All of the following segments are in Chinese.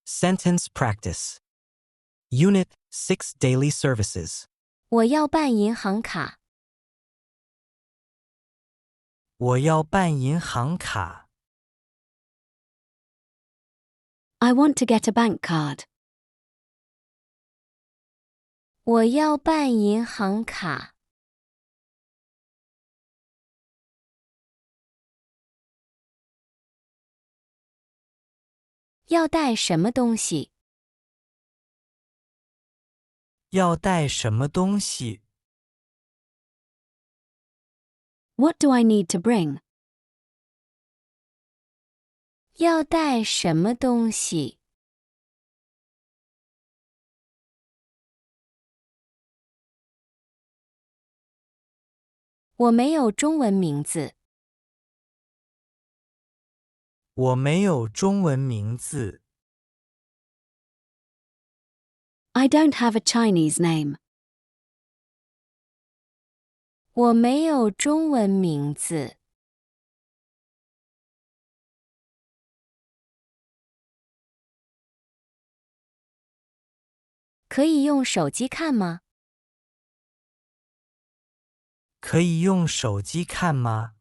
Sentence practice. Unit 6 Daily Services. 我要办银行卡。我要办银行卡。I want to get a bank card. 我要办银行卡。要带什么东西？要带什么东西？ What do I need to bring? 要带什么东西？我没有中文名字。我没有中文名字。I don't have a Chinese name. 我没有中文名字。可以用手机看吗？可以用手机看吗？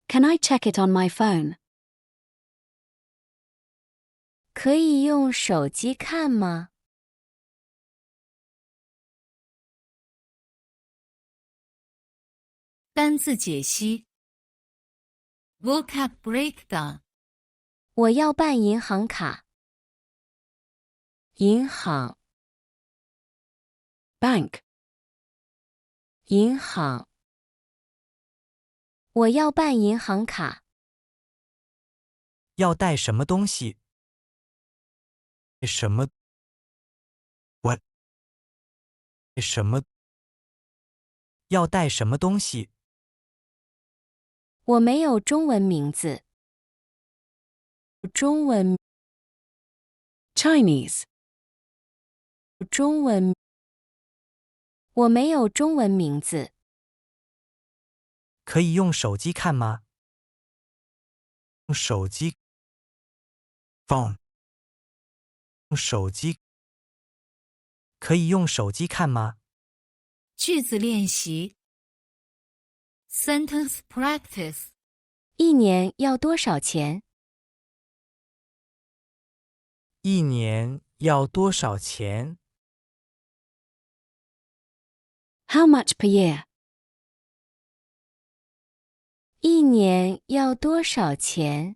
Can I check it on my phone? 可以用手机看吗？单字解析 Vocab Breakdown 我要办银行卡。银行， Bank. 银行。我要办银行卡。要带什么东西？什么 ？What？ 什么？要带什么东西？我没有中文名字。中文， Chinese. 中文。我没有中文名字。可以用手机看吗？用手机 phone 用手机可以用手机看吗？句子练习 Sentence Practice 一年要多少钱？一年要多少钱？ How much per year? 一年要多少钱？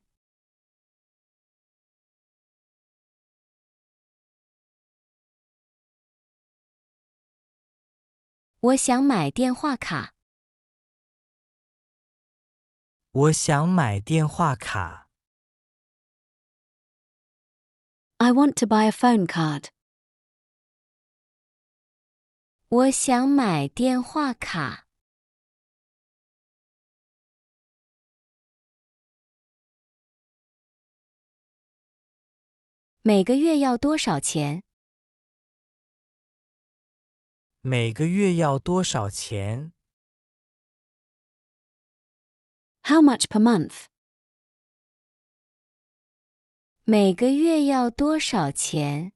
我想买电话卡。我想买电话卡。I want to buy a phone card. 我想买电话卡。每个月要多少钱？每个月要多少钱？ How much per month? 每个月要多少钱？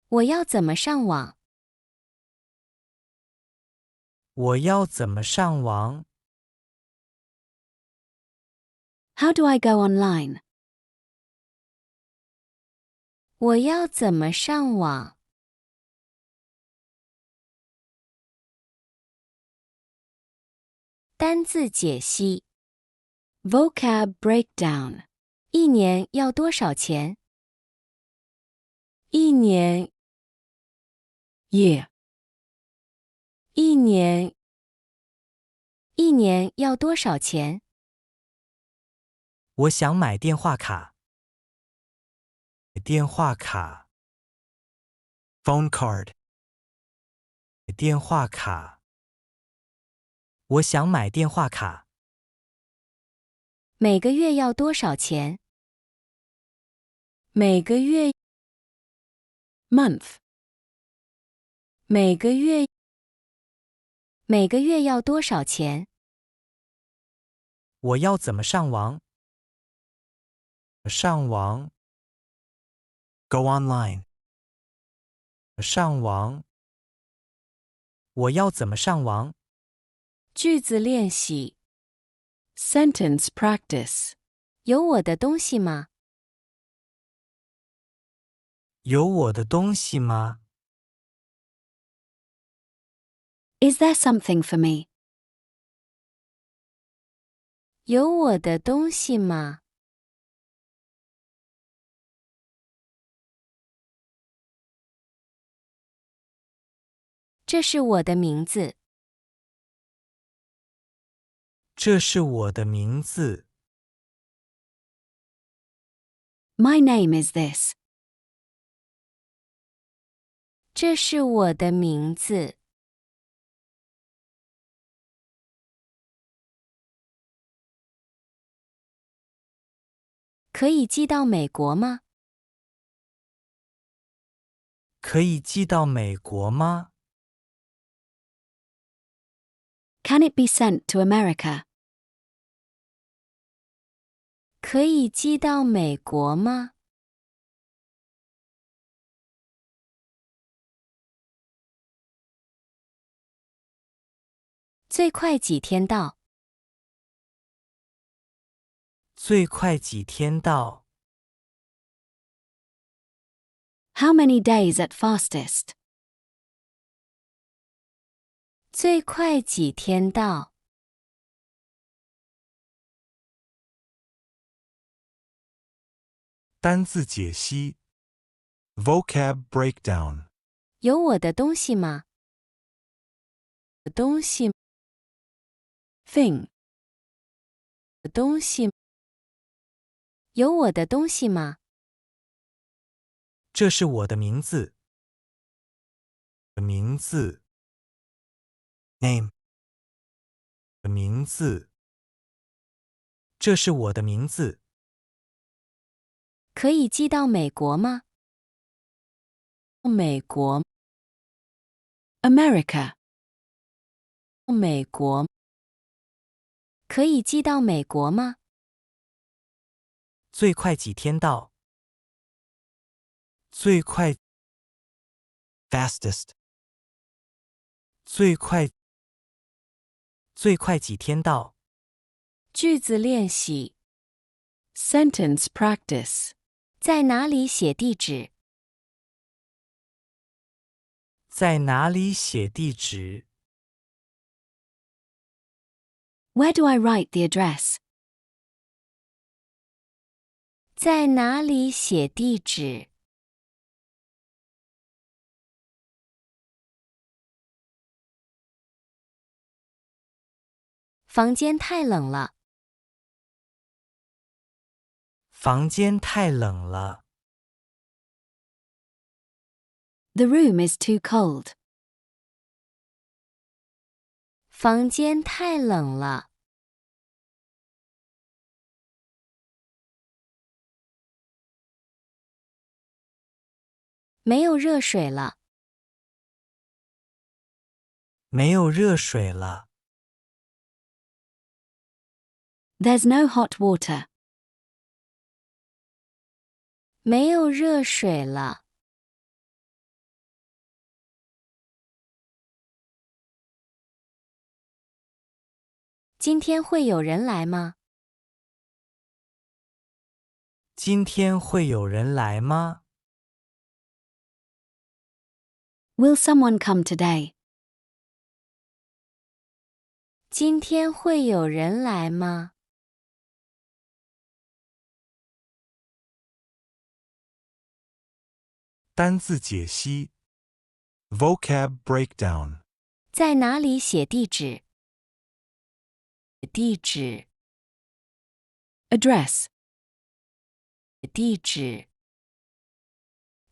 我要怎么上网？我要怎么上网？ How do I go online? 我要怎么上网？单字解析 Vocab breakdown. 一年要多少钱？一年， Year. 一年，一年要多少钱？我想买电话卡。电话卡 phone card 电话卡。我想买电话卡。每个月要多少钱？每个月， Month. 每个月。每个月要多少钱？我要怎么上网？上网。Go online. 上网。我要怎么上网？句子练习。 Sentence practice. 有我的东西吗？有我的东西吗？ Is there something for me? 有我的东西吗？这是我的名字。这是我的名字。My name is this. 这是我的名字。可以寄到美国吗？可以寄到美国吗？ Can it be sent to America? 可以寄到美国吗？最快几天到？最快几天到？ How many days at fastest? 最快几天到？单字解析 Vocab breakdown 有我的东西吗？东西 Thing. 东西。有我的东西吗？这是我的名字。名字。Name。名字。这是我的名字。可以寄到美国吗？美国。America. 美国。可以寄到美国吗？最快几天到？最快 fastest 最快几天到？句子练习。 Sentence practice. 在哪里写地址？在哪里写地址？ Where do I write the address? 在哪里写地址？房间太冷了。房间太冷了。The room is too cold. 房间太冷了。没有热水了。没有热水了。There's no hot water. 没有热水了。今天会有人来吗？今天会有人来吗？ Will someone come today? 今天会有人来吗？单字解析 Vocab breakdown 在哪里写地址？地址。Address. 地址。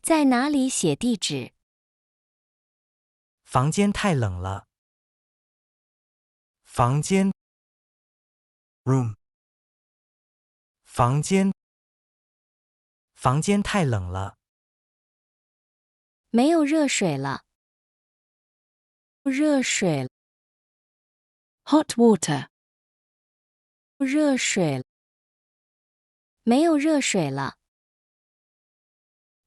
在哪里写地址？房间太冷了。房间 room 房间太冷了。没有热水了。热水。Hot water. 热水。没有热水了。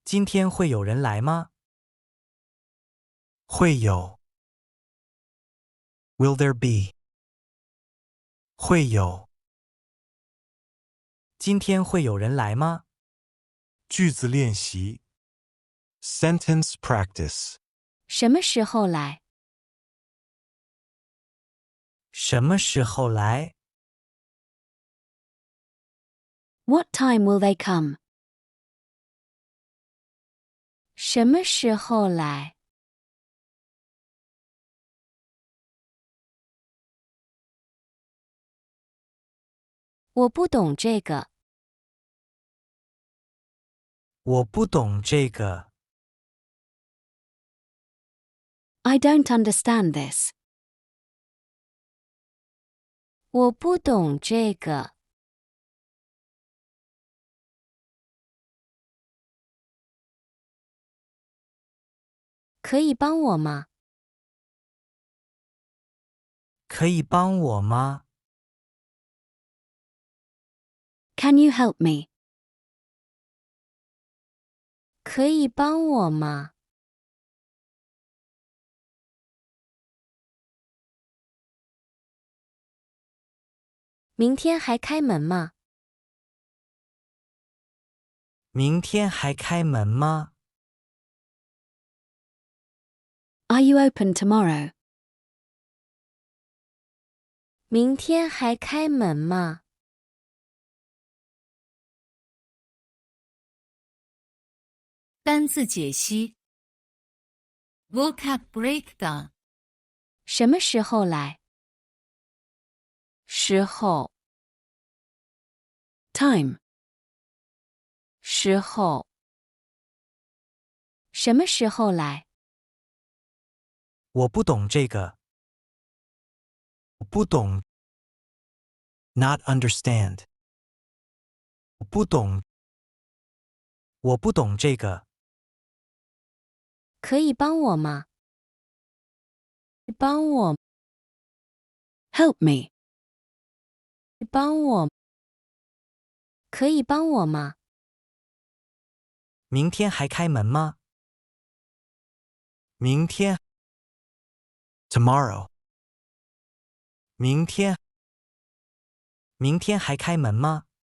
今天会有人来吗？会有。Will there be? 会有。今天会有人来吗？句子练习。Sentence practice. 什么时候来？什么时候来？ What time will they come? 什么时候来？我不懂这个。我不懂这个。I don't understand this. 我不懂这个。可以帮我吗？可以帮我吗？ Can you help me? 可以帮我吗？明天还开门吗？明天还开门吗？ Are you open tomorrow? 明天还开门吗？单字解析 vocab breakdown 什么时候来？时候， Time. 时候。什么时候来？我不懂这个。我不懂。Not understand. 我不懂。我不懂这个。可以帮我吗？帮我， Help me. 帮我。可以帮我吗？明天还开门吗？明天。Tomorrow. 明天。明天还开门吗？